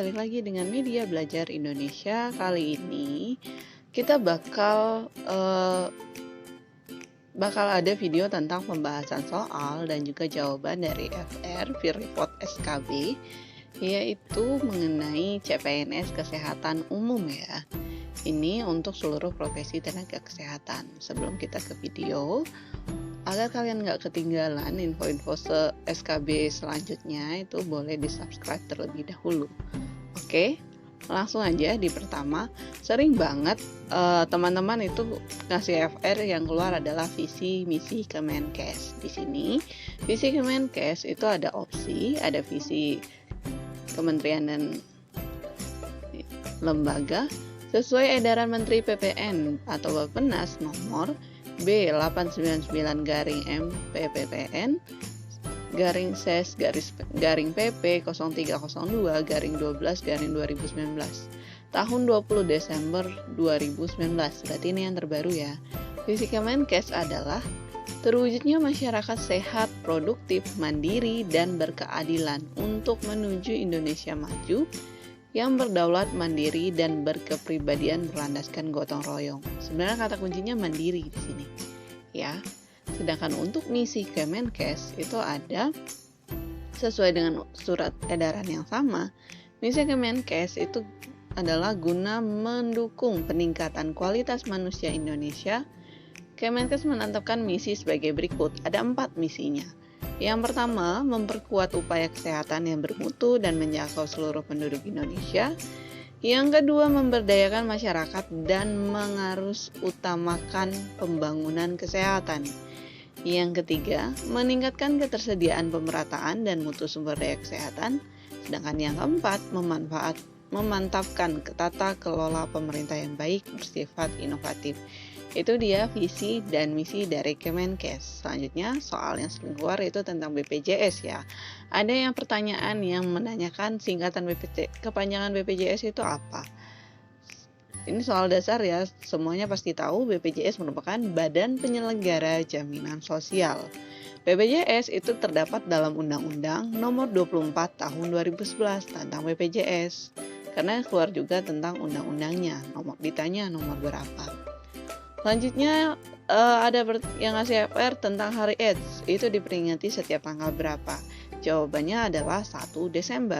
balik lagi dengan Media Belajar Indonesia. Kali ini kita bakal ada video tentang pembahasan soal dan juga jawaban dari FR Field Report SKB, yaitu mengenai CPNS kesehatan umum ya. Ini untuk seluruh profesi tenaga kesehatan. Sebelum kita ke video, agar kalian nggak ketinggalan info-info SKB selanjutnya, itu boleh di subscribe terlebih dahulu. Oke, langsung aja di pertama. Sering banget teman-teman itu ngasih FR yang keluar adalah visi misi Kemenkes. Di sini visi Kemenkes itu ada opsi, ada visi kementerian dan lembaga sesuai edaran Menteri PPN atau Bappenas nomor B899-MPPPN /PP 0302/12/2019 tahun 20 Desember 2019. Berarti ini yang terbaru ya. Visi Kemenkes adalah terwujudnya masyarakat sehat, produktif, mandiri, dan berkeadilan untuk menuju Indonesia maju yang berdaulat, mandiri, dan berkepribadian berlandaskan gotong royong. Sebenarnya kata kuncinya mandiri di sini, ya. Sedangkan untuk misi Kemenkes itu ada sesuai dengan surat edaran yang sama. Misi Kemenkes itu adalah guna mendukung peningkatan kualitas manusia Indonesia. Kemenkes menetapkan misi sebagai berikut. Ada 4 misinya. Yang pertama, memperkuat upaya kesehatan yang bermutu dan menjangkau seluruh penduduk Indonesia. Yang kedua, memberdayakan masyarakat dan mengarus utamakan pembangunan kesehatan. Yang ketiga, meningkatkan ketersediaan pemerataan dan mutu sumber daya kesehatan. Sedangkan yang keempat, memantapkan tata kelola pemerintah yang baik bersifat inovatif. Itu dia visi dan misi dari Kemenkes. Selanjutnya, soal yang sering keluar itu tentang BPJS ya. Ada yang pertanyaan yang menanyakan kepanjangan BPJS itu apa? Ini soal dasar ya, semuanya pasti tahu BPJS merupakan Badan Penyelenggara Jaminan Sosial. BPJS itu terdapat dalam Undang-Undang Nomor 24 Tahun 2011 tentang BPJS. Karena keluar juga tentang undang-undangnya, ditanya nomor berapa. Selanjutnya ada yang ngasih FR tentang Hari AIDS, itu diperingati setiap tanggal berapa? Jawabannya adalah 1 Desember.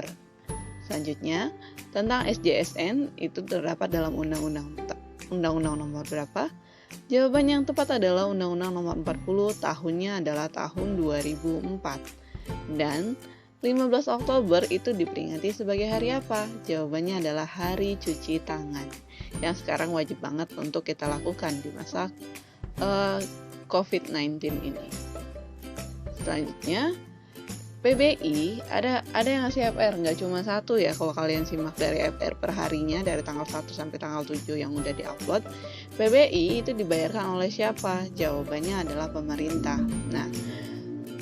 Selanjutnya, tentang SJSN itu terdapat dalam Undang-Undang nomor berapa? Jawaban yang tepat adalah Undang-Undang nomor 40, tahunnya adalah tahun 2004. Dan 15 Oktober itu diperingati sebagai hari apa? Jawabannya adalah Hari Cuci Tangan, yang sekarang wajib banget untuk kita lakukan di masa COVID-19 ini. Selanjutnya, PBI ada yang ngasih FR, nggak cuma satu ya. Kalau kalian simak dari FR per harinya dari tanggal 1 sampai tanggal 7 yang udah diupload, PBI itu dibayarkan oleh siapa? Jawabannya adalah pemerintah. Nah,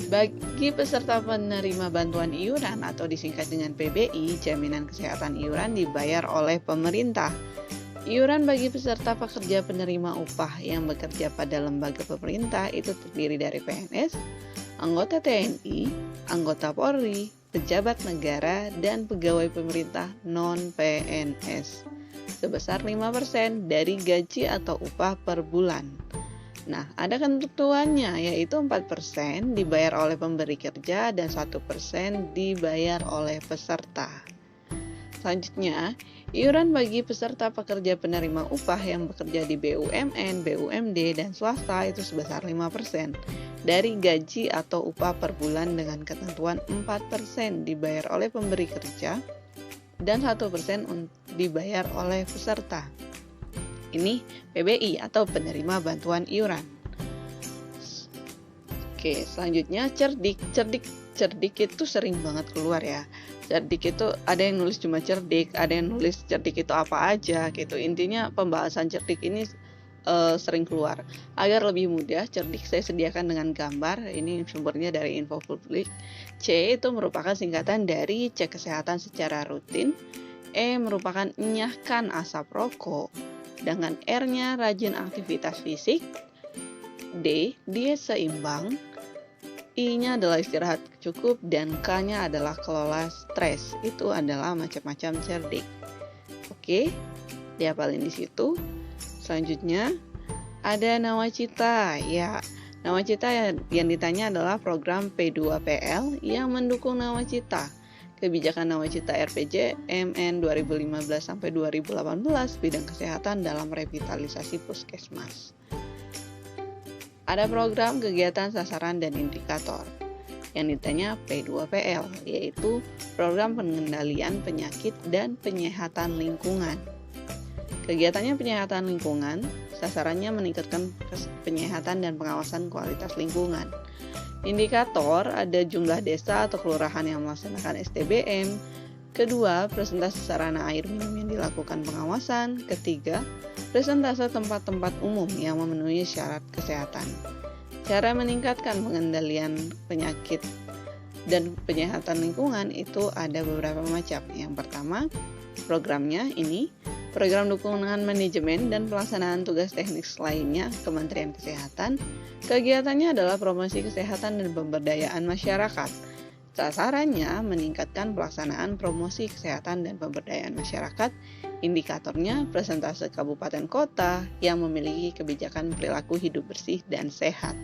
bagi peserta penerima bantuan iuran atau disingkat dengan PBI, jaminan kesehatan iuran dibayar oleh pemerintah. Iuran bagi peserta pekerja penerima upah yang bekerja pada lembaga pemerintah itu terdiri dari PNS, anggota TNI, anggota Polri, pejabat negara, dan pegawai pemerintah non-PNS sebesar 5% dari gaji atau upah per bulan. Nah, ada ketentuannya, yaitu 4% dibayar oleh pemberi kerja dan 1% dibayar oleh peserta. Selanjutnya, iuran bagi peserta pekerja penerima upah yang bekerja di BUMN, BUMD, dan swasta itu sebesar 5% dari gaji atau upah per bulan dengan ketentuan 4% dibayar oleh pemberi kerja dan 1% dibayar oleh peserta. Ini PBI atau penerima bantuan iuran. Oke, selanjutnya cerdik itu sering banget keluar ya. Cerdik itu ada yang nulis cuma cerdik, ada yang nulis cerdik itu apa aja gitu. Intinya pembahasan cerdik ini sering keluar. Agar lebih mudah, cerdik saya sediakan dengan gambar. Ini sumbernya dari info publik. C itu merupakan singkatan dari cek kesehatan secara rutin. E merupakan enyahkan asap rokok. Dengan R-nya rajin aktivitas fisik. D, diet seimbang. I-nya adalah istirahat cukup, dan K-nya adalah kelola stres. Itu adalah macam-macam cerdik. Oke, dihafalin di situ. Selanjutnya ada nawacita. Ya, nawacita yang ditanya adalah program P2PL yang mendukung nawacita. Kebijakan nawacita RPJMN 2015 sampai 2018 bidang kesehatan dalam revitalisasi puskesmas. Ada program kegiatan sasaran dan indikator yang ditanya P2PL, yaitu program pengendalian penyakit dan penyehatan lingkungan. Kegiatannya penyehatan lingkungan, sasarannya meningkatkan penyehatan dan pengawasan kualitas lingkungan. Indikator ada jumlah desa atau kelurahan yang melaksanakan STBM. Kedua, presentase sarana air minum yang dilakukan pengawasan. Ketiga, presentase tempat-tempat umum yang memenuhi syarat kesehatan. Cara meningkatkan pengendalian penyakit dan penyehatan lingkungan itu ada beberapa macam. Yang pertama, programnya ini program dukungan manajemen dan pelaksanaan tugas teknis lainnya Kementerian Kesehatan. Kegiatannya adalah promosi kesehatan dan pemberdayaan masyarakat. Sasarannya meningkatkan pelaksanaan promosi kesehatan dan pemberdayaan masyarakat. Indikatornya presentase kabupaten kota yang memiliki kebijakan perilaku hidup bersih dan sehat.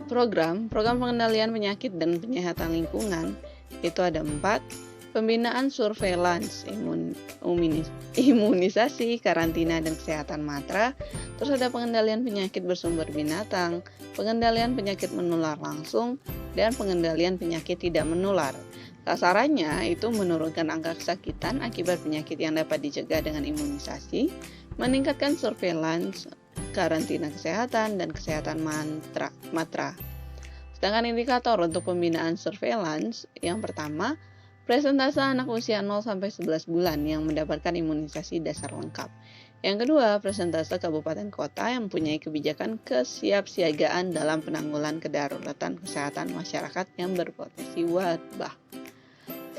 Program pengendalian penyakit dan penyehatan lingkungan itu ada 4. Pembinaan surveillance, imunisasi, karantina, dan kesehatan matra. Terus ada pengendalian penyakit bersumber binatang, pengendalian penyakit menular langsung, dan pengendalian penyakit tidak menular. Sasarannya itu menurunkan angka kesakitan akibat penyakit yang dapat dicegah dengan imunisasi, meningkatkan surveillance, karantina kesehatan, dan kesehatan matra. Sedangkan indikator untuk pembinaan surveillance, yang pertama, presentase anak usia 0-11 bulan yang mendapatkan imunisasi dasar lengkap. Yang kedua, presentase kabupaten kota yang mempunyai kebijakan kesiapsiagaan dalam penanggulangan kedaruratan kesehatan masyarakat yang berpotensi wabah.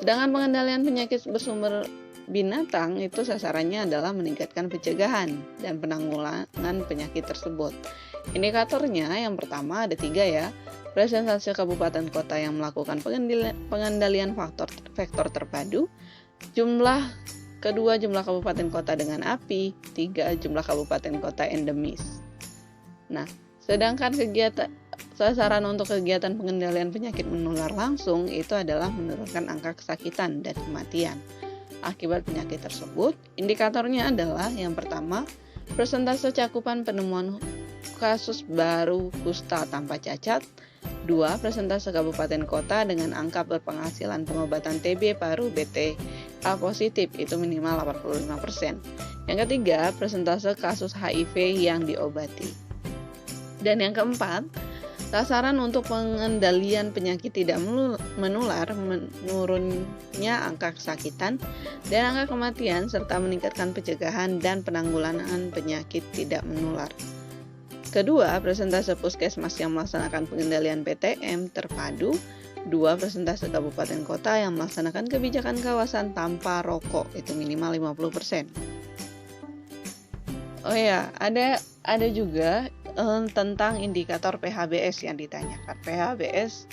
Sedangkan pengendalian penyakit bersumber binatang itu sasarannya adalah meningkatkan pencegahan dan penanggulangan penyakit tersebut. Indikatornya yang pertama ada 3 ya. Presentase kabupaten kota yang melakukan pengendalian vektor terpadu. Kedua, jumlah kabupaten kota dengan api. 3, jumlah kabupaten kota endemis. Nah, sedangkan sasaran untuk kegiatan pengendalian penyakit menular langsung itu adalah menurunkan angka kesakitan dan kematian akibat penyakit tersebut. Indikatornya adalah yang pertama, persentase cakupan penemuan kasus baru kusta tanpa cacat. 2, persentase kabupaten kota dengan angka berpenghasilan pengobatan TB paru BTA positif itu minimal 85%. Yang ketiga, persentase kasus HIV yang diobati. Dan yang keempat, sasaran untuk pengendalian penyakit tidak menular, menurunnya angka kesakitan dan angka kematian serta meningkatkan pencegahan dan penanggulangan penyakit tidak menular. Kedua, presentase puskesmas yang melaksanakan pengendalian PTM terpadu. 2, presentase kabupaten kota yang melaksanakan kebijakan kawasan tanpa rokok itu minimal 50%. Oh ya, ada juga tentang indikator PHBS yang ditanyakan. PHBS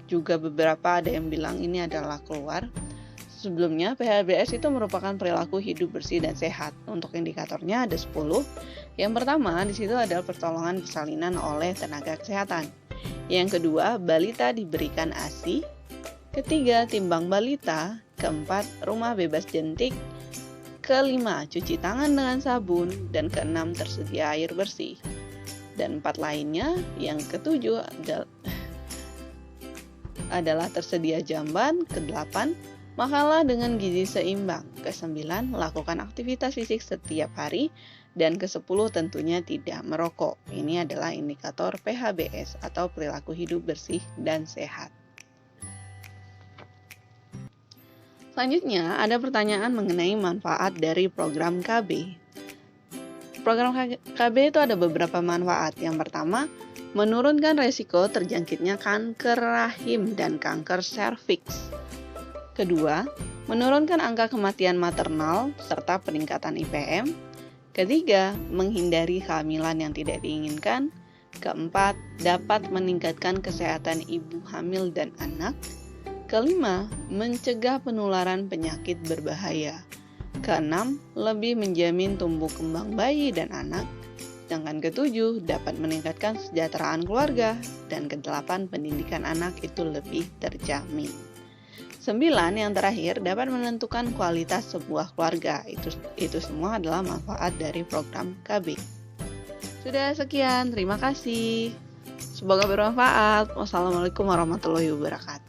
juga beberapa ada yang bilang ini adalah keluar. Sebelumnya, PHBS itu merupakan perilaku hidup bersih dan sehat. Untuk indikatornya ada 10. Yang pertama, di situ adalah pertolongan persalinan oleh tenaga kesehatan. Yang kedua, balita diberikan ASI. Ketiga, timbang balita. Keempat, rumah bebas jentik. Kelima, cuci tangan dengan sabun. Dan keenam, tersedia air bersih. Dan 4 lainnya, yang ketujuh adalah tersedia jamban. Ke-8, makanlah dengan gizi seimbang. Ke-9, lakukan aktivitas fisik setiap hari. Dan ke-10 tentunya tidak merokok. Ini adalah indikator PHBS atau perilaku hidup bersih dan sehat. Selanjutnya ada pertanyaan mengenai manfaat dari program KB. Program KB itu ada beberapa manfaat. Yang pertama, menurunkan resiko terjangkitnya kanker rahim dan kanker serviks. Kedua, menurunkan angka kematian maternal serta peningkatan IPM. Ketiga, menghindari kehamilan yang tidak diinginkan. Keempat, dapat meningkatkan kesehatan ibu hamil dan anak. Kelima, mencegah penularan penyakit berbahaya. Keenam, lebih menjamin tumbuh kembang bayi dan anak. Sedangkan ketujuh, dapat meningkatkan kesejahteraan keluarga. Dan kedelapan, pendidikan anak itu lebih terjamin. 9, yang terakhir, dapat menentukan kualitas sebuah keluarga. Itu semua adalah manfaat dari program KB. Sudah sekian, terima kasih. Semoga bermanfaat. Wassalamualaikum warahmatullahi wabarakatuh.